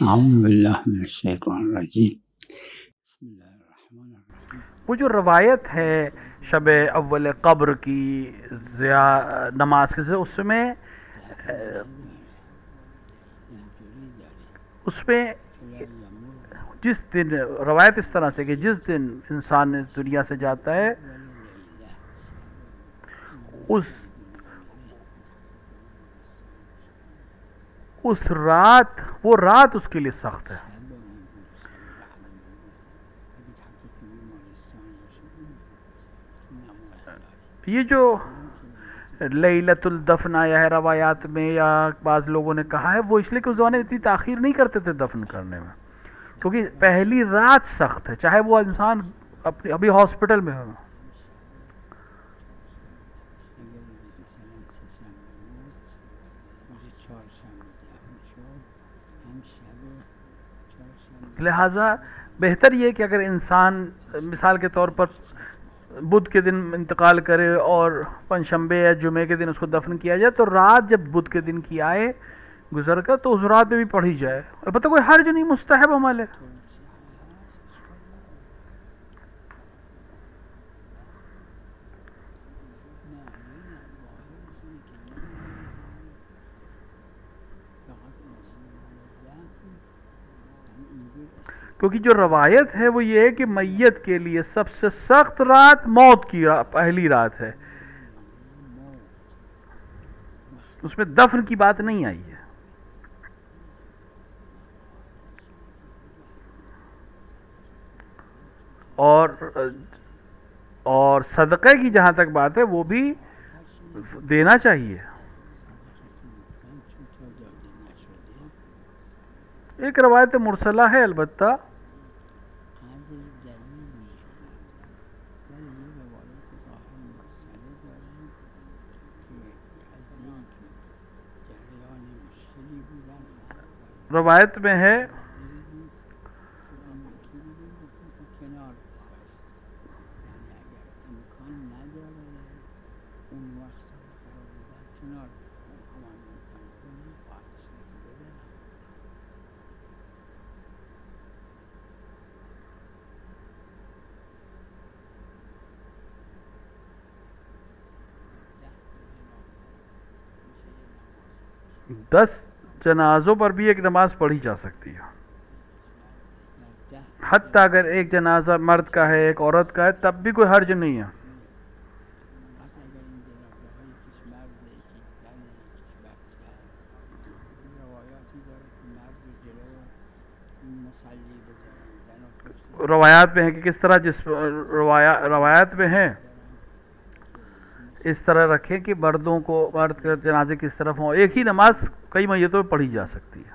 اعوذ باللہ من الشیطان الرجیم بسم اللہ الرحمن الرحیم۔ وہ جو روایت ہے شب اول قبر کی نماز کے سے اس میں جس دن روایت اس طرح سے کہ جس دن انسان اس دنیا سے جاتا ہے اس رات وہ رات اس کے لیے سخت ہے۔ یہ جو لیلۃ الدفن آیا ہے روایات میں یا بعض لوگوں نے کہا ہے، وہ اس لیے کہ اس زمانے میں اتنی تاخیر نہیں کرتے تھے دفن کرنے میں، کیونکہ پہلی رات سخت ہے، چاہے وہ انسان ابھی ہاسپٹل میں ہو۔ لہٰذا بہتر یہ کہ اگر انسان مثال کے طور پر بدھ کے دن انتقال کرے اور پنجشنبے یا جمعے کے دن اس کو دفن کیا جائے، تو رات جب بدھ کے دن کی آئے گزر کر تو اس رات میں بھی پڑھی جائے، البتہ کوئی حرج نہیں، مستحب عمل ہے۔ کیونکہ جو روایت ہے وہ یہ ہے کہ میت کے لیے سب سے سخت رات موت کی پہلی رات ہے، اس میں دفن کی بات نہیں آئی ہے۔ اور صدقے کی جہاں تک بات ہے وہ بھی دینا چاہیے۔ ایک روایت مرسلہ ہے البتہ، روایت میں ہے دس جنازوں پر بھی ایک نماز پڑھی جا سکتی ہے، حتیٰ اگر ایک جنازہ مرد کا ہے ایک عورت کا ہے تب بھی کوئی حرج نہیں ہے۔ روایات میں ہے کہ کس طرح روایات میں ہے اس طرح رکھیں کہ مردوں کو مرد کے جنازے کس طرف ہوں، ایک ہی نماز کئی میتوں میں پڑھی جا سکتی ہے۔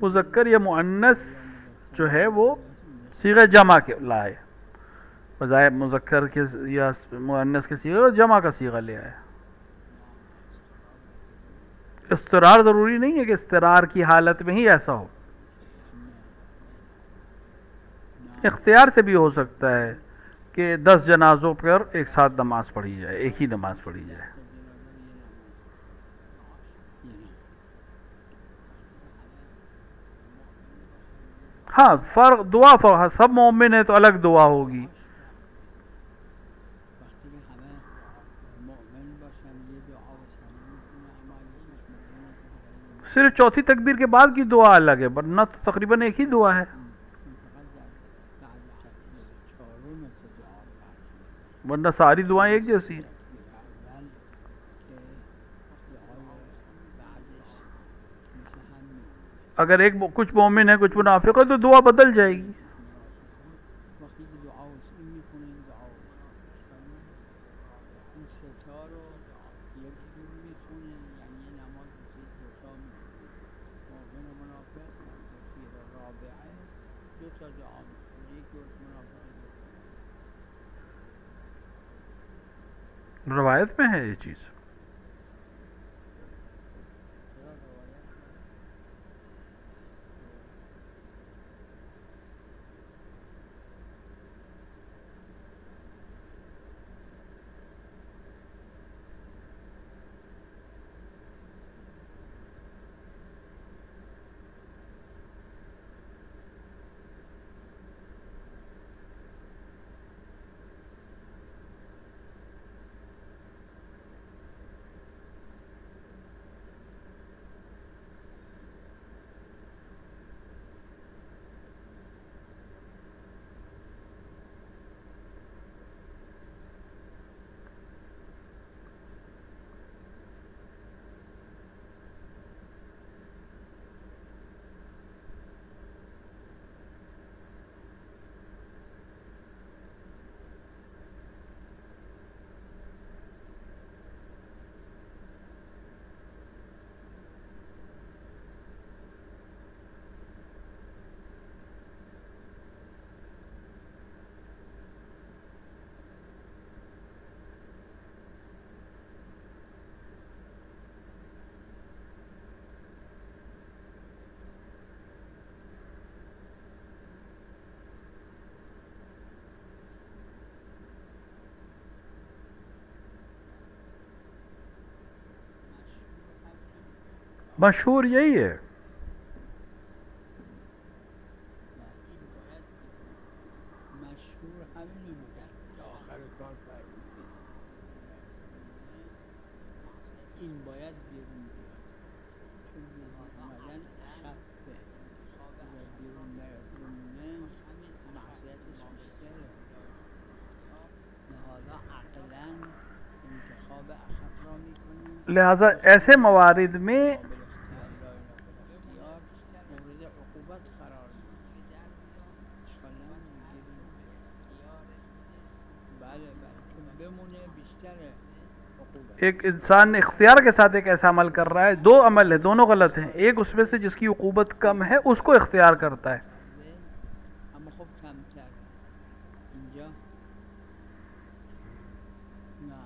مذکر یا مؤنث جو ہے وہ صیغہ جمع کے لائے، بجائے مذکر کے یا مؤنث کے صیغہ جمع کا صیغہ لے آئے۔ استرار ضروری نہیں ہے کہ استرار کی حالت میں ہی ایسا ہو، اختیار سے بھی ہو سکتا ہے کہ 10 جنازوں پر ایک ساتھ نماز پڑھی جائے، ایک ہی نماز پڑھی جائے۔ ہاں فرق دعا سب مومن ہے تو الگ دعا ہوگی، صرف چوتھی تکبیر کے بعد کی دعا الگ ہے، ورنہ تو تقریباً ایک ہی دعا ہے، ورنہ ساری دعائیں ایک جیسی ہیں۔ اگر کچھ مومن ہے کچھ منافق ہے تو دعا بدل جائے گی۔ روایت میں ہے یہ چیز۔ مشہور یہی ہے. مشهور همینو میگن که آخر کار باید این باید بیرون بیاد، چون بیرون اومدن خفه، اگر بیرون نیاد بمونه معصیتش بیشتره. لہذا عقلا انتخاب اخف را میکنیم، لہذا ایسے موارد میں قابل اختیار لا اختیار مورد عقوبت قرار میگیره. اشکال نداره بله چون بمونه بیشتره عقوبت. ایک انسان اختیار کے ساتھ ایک ایسا عمل کر رہا ہے، دو عمل ہے، دونوں غلط ہیں. ایک اس میں سے جس کی عقوبت کم ہے اس کو اختیار کرتا ہے. اما خب کمتر اینجا نه.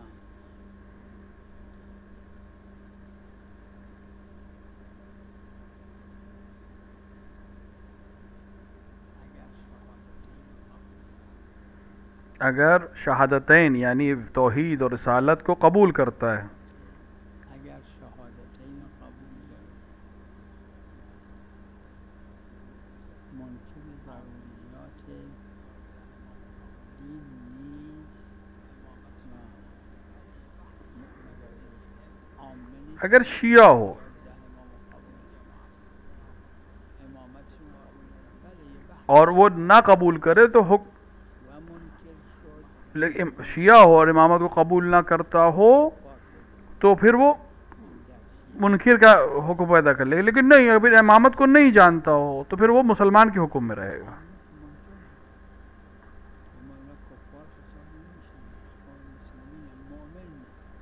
اگر شہادتین یعنی توحید اور رسالت کو قبول کرتا ہے، اگر شهادتین قبول داره، منکر ضروریات دین نیست و عامه نیست، اگر شیعہ ہو امامت رو قبول داره. بله یه بحث اور وہ نہ قبول کرے تو حکم، و منکر شد لیکن شیعہ ہو اور امامت کو قبول نہ کرتا ہو تو پھر وہ منکر کا حکم پیدا کر لے گا. لیکن نہیں، اگر امامت کو نہیں جانتا ہو تو پھر وہ مسلمان کے حکم میں رہے گا. اما اینا کفار حساب نمیشن، اخوان مسلمین مؤمن نیست.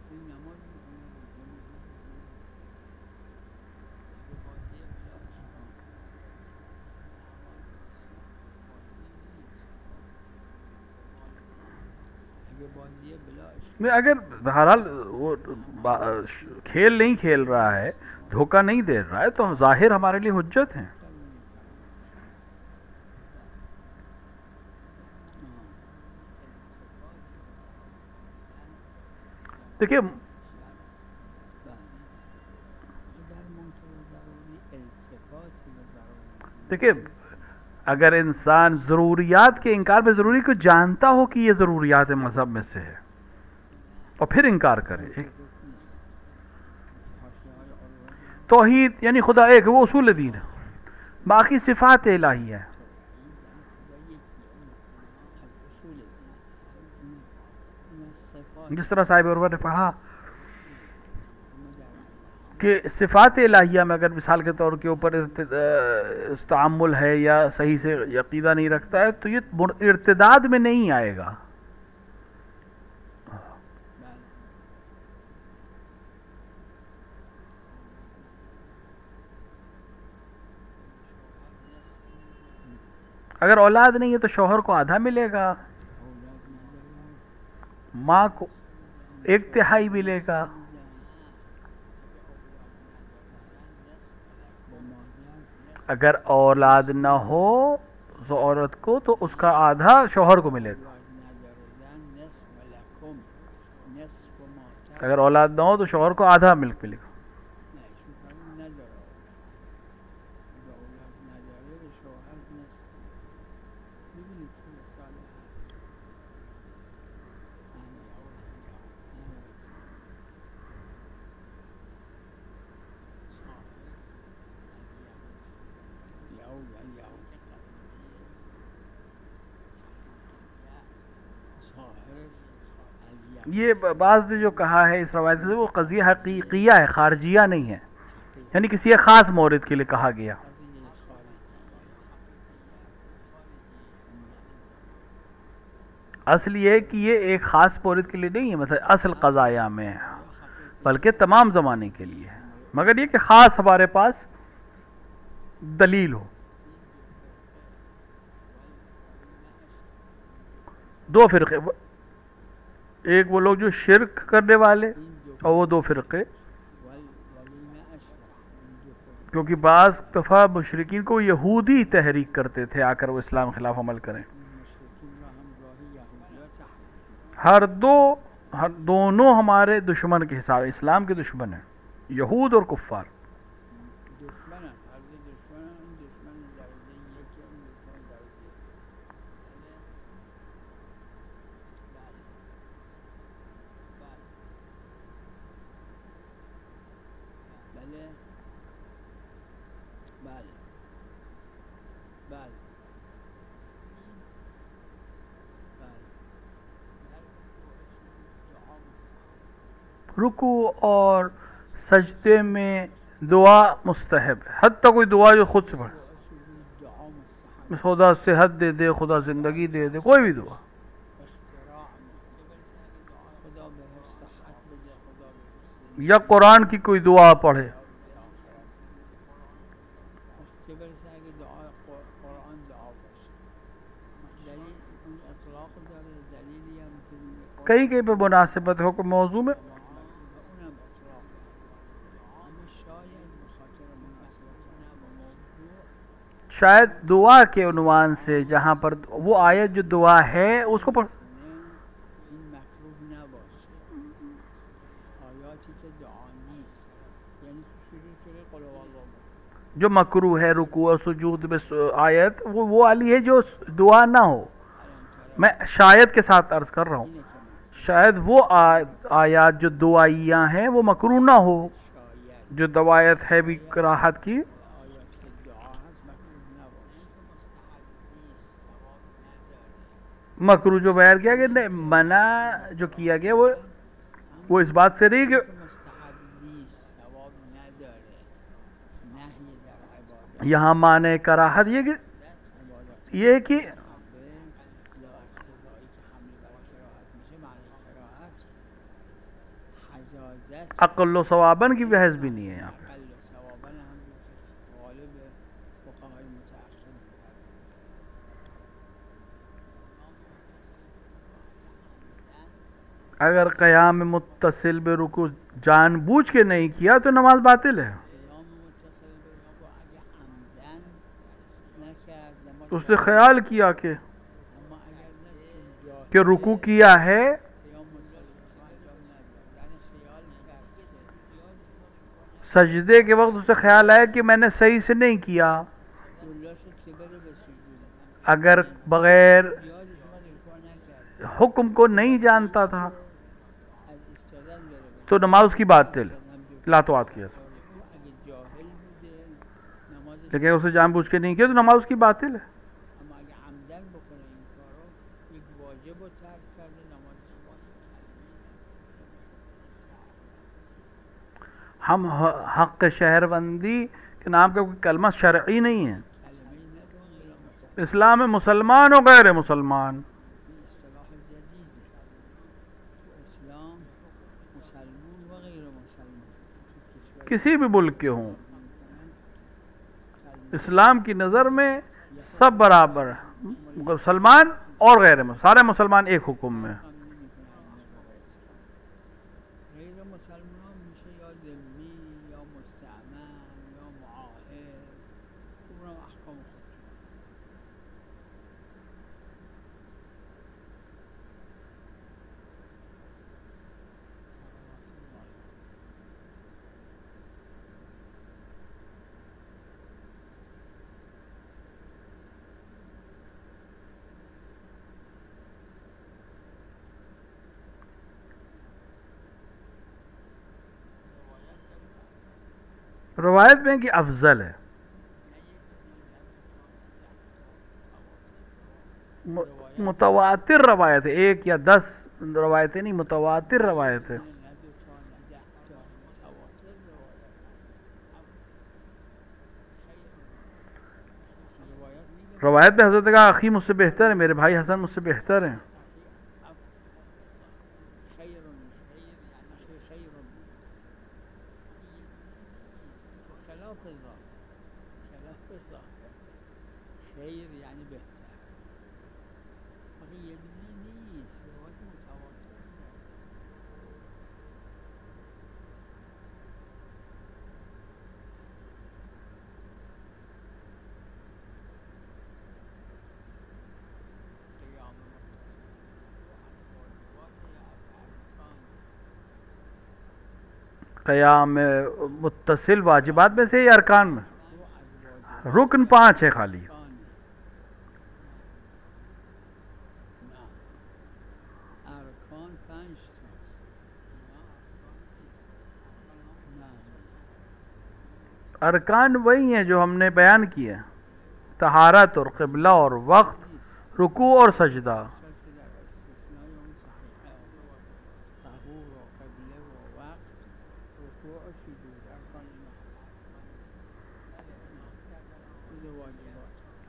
این نماز اگه بازی بلا عشق میں اگر بہرحال وہ کھیل نہیں کھیل رہا ہے، دھوکہ نہیں دے رہا ہے، تو ظاہر ہمارے لیے حجت ہیں. دیکھیے در منکر ضروری التفات به ضروری دیکھیے اگر انسان ضروریات کے انکار میں ضروری کو جانتا ہو کہ یہ ضروریات مذہب میں سے ہے اور پھر انکار کرے. توحید یعنی خدا ایک ہے، وہ اصول دین ہے، باقی صفات الہیہ ہے. جس طرح صاحب عروہ نے کہا کہ صفات الہیہ میں اگر مثال کے طور کے اوپر تعامل ہے یا صحیح سے عقیدہ نہیں رکھتا ہے تو یہ ارتداد میں نہیں آئے گا. اگر اولاد نہیں ہے تو شوہر کو آدھا ملے گا، ماں کو 1/3 ملے گا. اگر اولاد نہ ہو تو عورت کو تو اس کا آدھا شوہر کو ملے گا. اگر اولاد نہ ہو تو شوہر کو آدھا ملک ملے گا. یہ بعض نے جو کہا ہے اس روایت سے وہ قضیہ حقیقیہ ہے، خارجیہ نہیں ہے، یعنی کسی ایک خاص مورد کے لیے کہا گیا. اصل یہ ہے کہ یہ ایک خاص مورد کے لیے نہیں ہے، مثلا اصل قضایا میں ہے، بلکہ تمام زمانے کے لیے ہے، مگر یہ کہ خاص ہمارے پاس دلیل ہو. دو فرقے، ایک وہ لوگ جو شرک کرنے والے این دو اور وہ دو فرقے، والذین اشرکوا، این دو فرقه. کیونکہ بعض دفعہ مشرکین کو یہودی تحریک کرتے تھے آ کر وہ اسلام کے خلاف عمل کریں. این مشرکین را هم گاهی یهودی‌ها تحریک ہر دونوں ہمارے دشمن کے حساب، اسلام کے دشمن ہیں، یہود اور کفار. دشمنن، هر دو دشمنن. اون دشمن درجه یکی، اون دشمن درجه یک. بله بله بله بله. دعا مستحب. رکوع اور سجدے میں دعا مستحب ہے، حتیٰ کوئی دعا جو خود سے پڑھے، رکوع و سجود دعا مستحب. بس خدا صحت دے دے، خدا زندگی دے دے، کوئی بھی دعا. اختراع خدا بهش صحت بده، خدا بهش یا قرآن کی کوئی دعا پڑھے، چه برسه اگه دعای قرآن دعا باشه. دلیل اون اطلاق داره، دلیلی هم که میگه کہیں کہیں پہ مناسبت ہو کوئی موضوع میں. اونم اطلاق داره، اما شاید به خاطر مناسبت با موضوع شاید دعا کے عنوان سے جہاں پر وہ آیت جو دعا ہے اس کو پڑھ، این مکروه نباشه. آیاتی که دعا نیست، یعنی تو سجود سوره قل هو الله احد. جو مکروہ ہے رکوع اور سجود میں آیت وہ والی ہے جو دعا نہ ہو. میں شاید کے ساتھ عرض کر رہا ہوں، اینه که من شاید وہ آیات جو دعائیاں ہیں وہ مکروہ نہ ہو، شاید جو روایت ہے بھی کراہت کی. آیات که دعا هست مکروه نباشه. مستحب نیست، ثواب نداره. مکروہ جو بیان کیا کہ نہیں، منع جو کیا گیا وہ اس بات سے نہیں کہ مستحب نیست، ثواب نداره. نهی در عبادت. یہاں معنی کراہت یہ کہ عبادت یہ کہ لا اقتضایی که حمل بر کراهت میشه، معنی کراهت حجازت عقل و ثوابن کی بحث بھی نہیں ہے یہاں پہ. اقل ثوابا هم غالب فقهای متأخر. اگر قیام متصل بے رکوع جان بوجھ کے نہیں کیا تو نماز باطل ہے. قیام متصل به رکوع اگه عمدن نکرد نماز اس نے خیال کیا کہ اما اگر نه کہ رکوع کیا ہے قیام متصل به انجام نداد، یعنی خیال کرد که سجدے کے وقت اسے خیال آیا کہ میں نے صحیح سے نہیں کیا، دولا شد که بره به سجود، اگر بغیر یادش اومد رکوع نکرد، حکم کو نہیں جانتا تھا از ایستادن بره به تو نماز اس کی باطل ایستادن لاتوات کیا. رکوع. اگه جاهل بوده نمازش، لیکن اسے جان بوجھ کے نہیں کیا تو نماز اس کی باطل ہے. اما اگه عمدن بکنه این کارو، یک واجب رو ترک کرده، نمازش باطل. ہم حق شہر بندی کے نام کا کوئی کلمہ شرعی نہیں ہے. کلمه ای نداریم بلا مطلق. اسلام میں مسلمان و غیر مسلمان این اصطلاح جدیده تو اسلام، مسلمون و غیر مسلمون تو کشور کسی بھی ملک کے ہوں، کلمه اسلام کی نظر میں سب برابر ہیں، مسلمان اور غیر مسلمان، سارے مسلمان ایک حکم میں. هم نمی‌کنن غیر مسلمان میشه یا ذمی یا مستعمل یا معاهد، اونم احکام خودش. روایت میں کہ افضل ہے، متواتر روایت ہے، ایک یا 10 روایتیں نہیں، متواتر روایت ہے. نه دو تا نه 10 تا، متواتر روایت میگه روایت میں حضرت کا اخی مجھ سے بہتر ہے، میرے بھائی حسن مجھ سے بہتر ہیں. خیر خیر خلاف ظاهر، خلاف ظاهر. خیر یعنی بهتر، فقط یه دونه نیست، روایت متواتر داره. قیام قیام متصل واجبات میں سے یا ارکان میں؟ رکن 5 ہے خالی. ارکان 5 تا. ارکان وہی ہیں جو ہم نے بیان کیے، طہارت اور قبلہ اور وقت، رکوع اور سجدہ.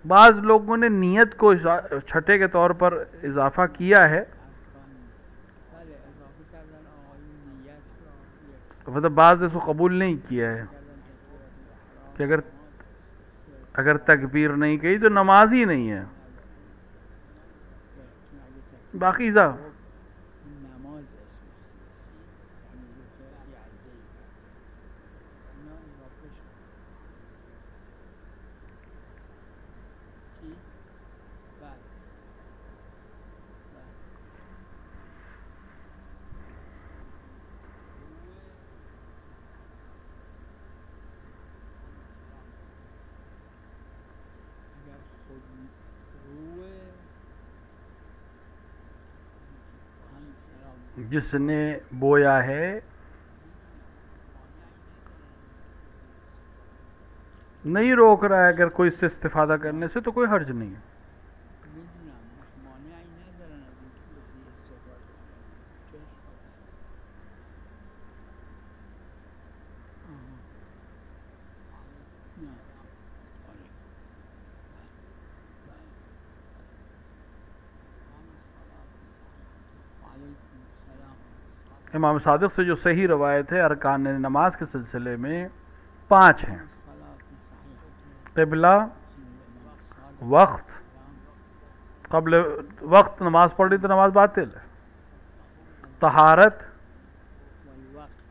بعض لوگوں نے نیت کو چھٹے کے طور پر اضافہ کیا ہے، مطلب بعض نے اس کو قبول نہیں کیا ہے کہ اگر تکبیر نہیں کہی تو نماز ہی نہیں ہے. باقی جس نے بویا ہے نہیں روک رہا ہے، اگر کوئی اس سے استفادہ کرنے سے تو کوئی حرج نہیں ہے. امام صادق سے جو صحیح روایت ہے ارکان نماز کے سلسلے میں 5 ہیں: قبلہ، وقت، قبل وقت نماز پڑھ لی تو نماز باطل ہے، طہارت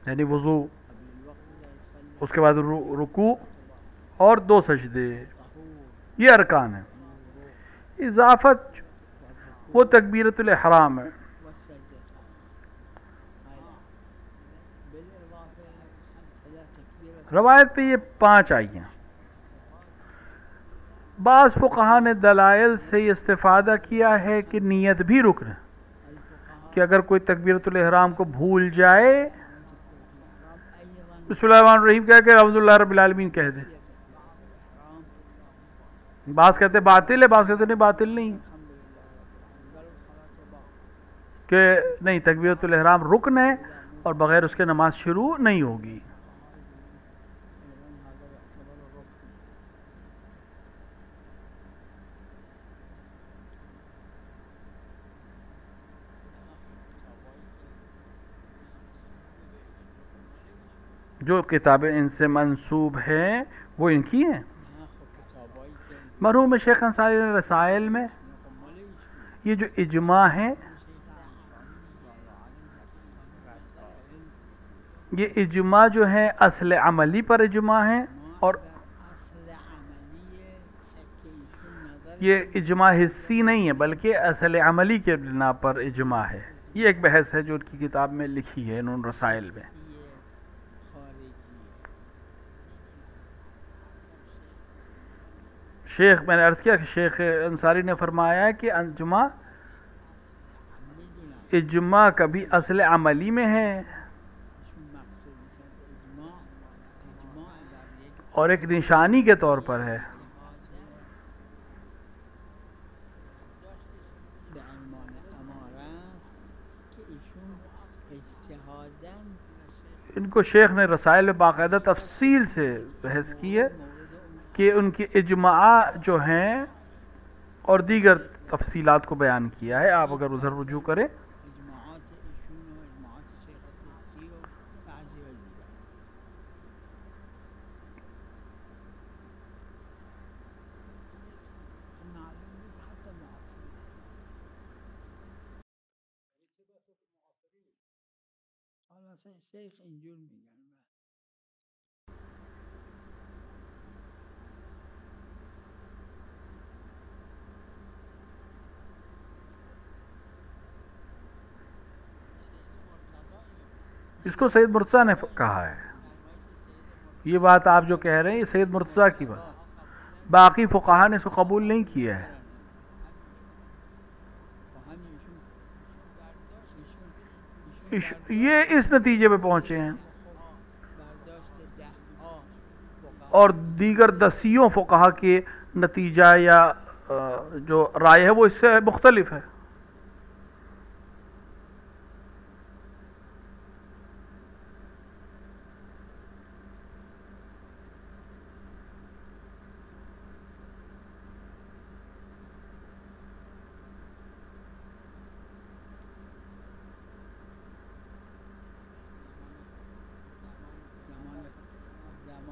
یعنی وضو، اس کے بعد رکوع اور 2 سجدے، یہ ارکان ہیں. اضافت وہ تکبیرۃ الاحرام ہے. روایت پہ یہ 5 آئی ہیں. بعض فقہا نے دلائل سے یہ استفادہ کیا ہے کہ نیت بھی رکن ہے، کہ اگر کوئی تکبیرۃ الاحرام کو بھول جائے بسم اللہ الرحمن الرحیم کہہ کے الحمدللہ رب العالمین کہہ دے. بعض کہتے باطل ہے، بعض کہتے نہیں باطل نہیں، کہ نہیں تکبیرۃ الاحرام رکن ہے اور بغیر اس کے نماز شروع نہیں ہوگی. جو کتابیں ان سے منسوب ہیں وہ ان کی ہیں. مرحوم شیخ انصاری نے رسائل میں یہ جو اجماع ہے، یہ اجماع جو ہے اصل عملی پر اجماع ہے، اور یہ اجماع حسی نہیں ہے بلکہ اصل عملی کے بنا پر اجماع ہے. یہ ایک بحث ہے جو ان کی کتاب میں لکھی ہے انہوں نے رسائل میں. شیخ میں نے عرض کیا کہ شیخ انصاری نے فرمایا کہ اجماع کبھی اصل عملی میں ہے اور ایک نشانی کے طور پر ہے. ان کو شیخ نے رسائل میں باقاعدہ تفصیل سے بحث کی ہے کہ ان کی اجماع جو ہیں اور دیگر تفصیلات کو بیان کیا ہے. آپ اگر ادھر رجوع کریں مثلا شیخ اینجور میگن. اس کو سید مرتضیٰ نے کہا ہے. یہ بات آپ جو کہہ رہے ہیں یہ سید مرتضیٰ کی بات، باقی فقہا نے اس کو قبول نہیں کیا ہے. یہ اس نتیجے پہ پہنچے ہیں، اور دیگر دسیوں فقہا کے نتیجہ یا جو رائے ہے وہ اس سے مختلف ہے.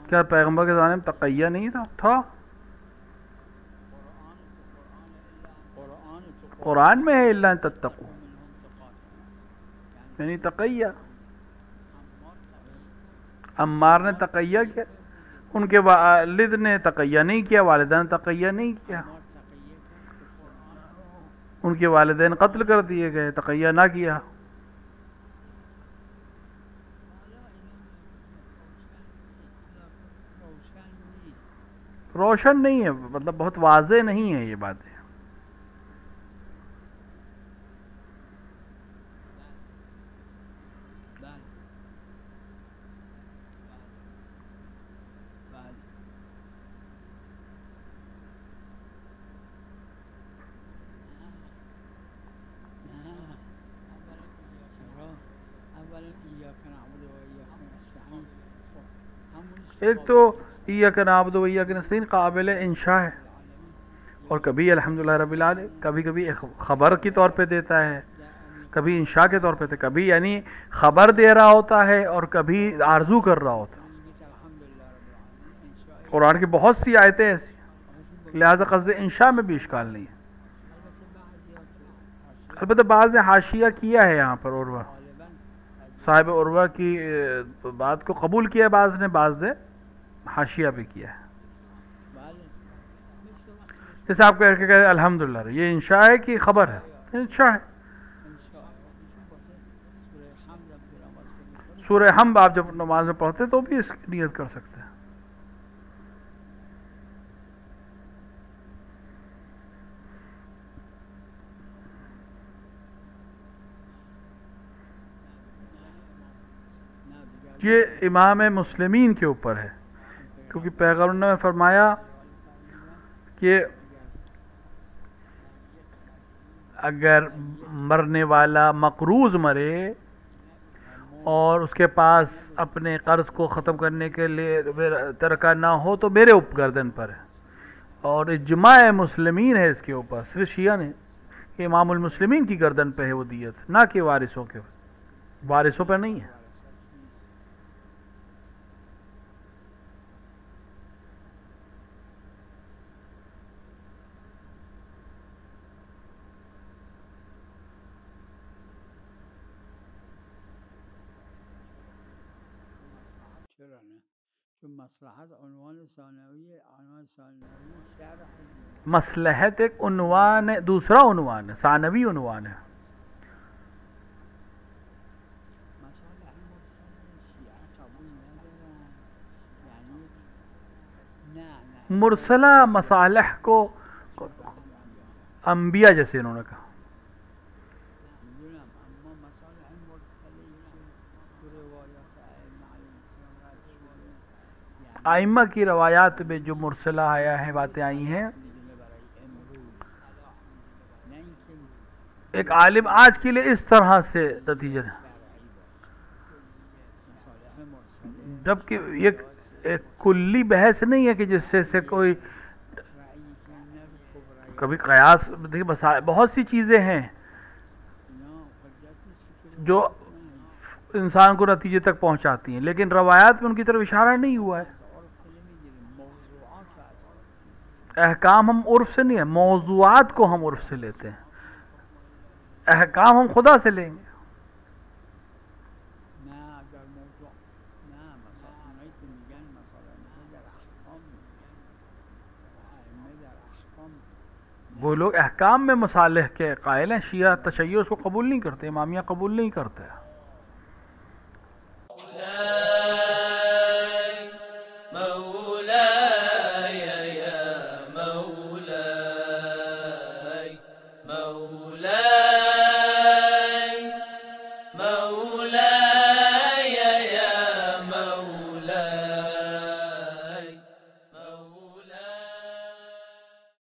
کیا پیغمبر کے زمانے میں تقیہ نہیں تھا؟ قرآن میں ہے الا ان تتقوا، یعنی تقیہ. عمار نے تقیہ کیا، ان کے والد نے تقیہ نہیں کیا، والدہ نے تقیہ نہیں کیا، ان کے والدین قتل کر دیے گئے، تقیہ نہ کیا. روشن نہیں ہے، مطلب بہت واضح نہیں ہے یہ باتیں. ایک تو ایاک نعبد و ایاک نستعین قابل انشاء ہے، اور کبھی الحمدللہ رب العالمین کبھی کبھی ایک خبر کے طور پہ دیتا ہے، کبھی انشاء کے طور پہ دیتا ہے، کبھی یعنی خبر دے رہا ہوتا ہے اور کبھی آرزو کر رہا ہوتا ہے. قرآن کی بہت سی آیتیں ایسی، لہٰذا قصد انشاء میں بھی اشکال نہیں ہے. البتہ بعض نے حاشیہ کیا ہے یہاں پر، عروہ صاحب عروہ کی بات کو قبول کیا ہے بعض نے حاشیہ بھی کیا ہے. جیسے آپ کہہ کہ الحمدللہ یہ انشاء ہے کہ خبر ہے؟ انشاء ہے. سورہ حمد آپ جب نماز میں پڑھتے تو بھی اس کی نیت کر سکتے ہیں. یہ امام مسلمین کے اوپر ہے، کیونکہ پیغمبر نے فرمایا کہ اگر مرنے والا مقروض مرے اور اس کے پاس اپنے قرض کو ختم کرنے کے لیے ترکہ نہ ہو تو میرے گردن پر ہے. اور اجماع مسلمین ہے اس کے اوپر، صرف شیعہ نے، کہ امام المسلمین کی گردن پہ ہے وہ دیت، نہ کہ وارثوں پہ نہیں ہے. مصلحت ایک عنوان ہے، دوسرا عنوان ہے، ثانوی عنوان ہے. مرسلہ مصالح کو انبیاء جیسے انہوں نے کہا. ائمہ کی روایات میں جو مرسلہ آیا ہے، باتیں آئی ہیں، ایک عالم آج کے لیے اس طرح سے نتیجہ ہے، جبکہ یہ ایک کلی بحث نہیں ہے کہ جس سے کوئی کبھی قیاس. دیکھیے بہت سی چیزیں ہیں جو انسان کو نتیجے تک پہنچاتی ہیں، لیکن روایات میں ان کی طرف اشارہ نہیں ہوا ہے. احکام ہم عرف سے نہیں ہے، موضوعات کو ہم عرف سے لیتے ہیں، احکام ہم خدا سے لیں گے. در موضوع نه مثلا اونایی که میگن مثلا در احکام میگن ائمه در احکام وہ لوگ احکام میں مصالح کے قائل ہیں. شیعہ تشیع اس کو قبول نہیں کرتے، امامیہ قبول نہیں کرتے. مولاي يا مولاي مولاي